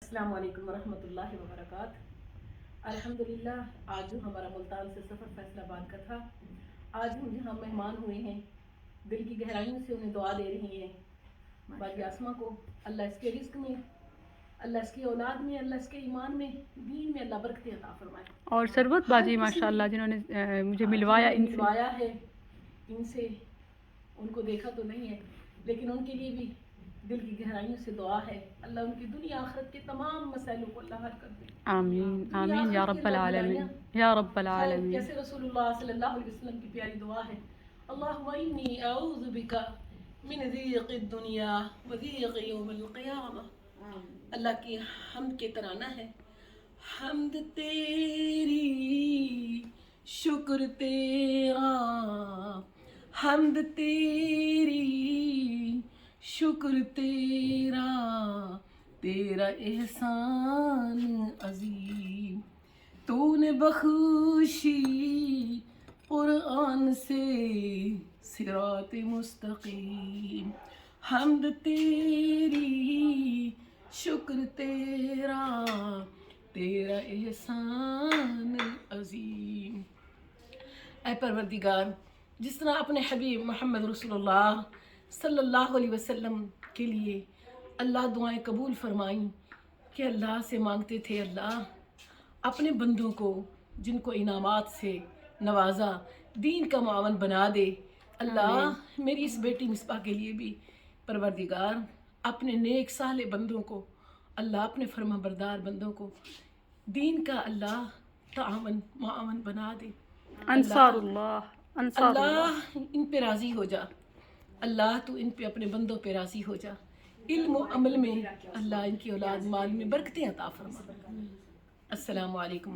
السلام علیکم ورحمۃ اللہ وبرکاتہ۔ الحمدللہ آج جو ہمارا ملتان سے سفر فیصل آباد کا تھا، آج ہم جہاں مہمان ہوئے ہیں، دل کی گہرائیوں سے انہیں دعا دے رہی ہیں باقی آسما کو، اللہ اس کے رزق میں، اللہ اس کی اولاد میں، اللہ اس کے ایمان میں، دین میں اللہ برکتیں عطا فرمائے۔ اور ثروت باجی ماشاءاللہ جنہوں نے مجھے ملوایا ان سے ان کو دیکھا تو نہیں ہے، لیکن ان کے لیے بھی دل کی گہرائیوں سے دعا ہے، اللہ ان کی دنیا آخرت کے تمام مسائلوں کو اللہ حل کر دے۔ آمین آمین یا رب العالمین یا رب العالمین۔ جیسے رسول اللہ صلی اللہ علیہ وسلم کی پیاری دعا ہے، اللہم انی اعوذ بک من ضیق الدنیا و ضیق یوم القیامہ۔ اللہ کی حمد کے ترانہ ہے، حمد تیری شکر تیرا، حمد تیری شکر تیرا، تیرا احسان عظیم، تو نے بخشی قرآن سے صراط مستقیم، حمد تیری شکر تیرا، تیرا احسان عظیم۔ اے پروردگار، جس طرح اپنے حبیب محمد رسول اللہ صلی اللہ علیہ وسلم کے لیے اللہ دعائیں قبول فرمائیں کہ اللہ سے مانگتے تھے، اللہ اپنے بندوں کو جن کو انعامات سے نوازا دین کا معاون بنا دے۔ اللہ میری اس بیٹی مصباح کے لیے بھی پروردگار اپنے نیک صالح بندوں کو، اللہ اپنے فرما بردار بندوں کو دین کا اللہ تعاون معاون بنا دے۔ انصار اللہ ان پہ راضی ہو جا، اللہ تو ان پہ اپنے بندوں پہ راضی ہو جا، علم و عمل میں اللہ ان کی اولاد مال میں برکتیں عطا فرما۔ السلام علیکم۔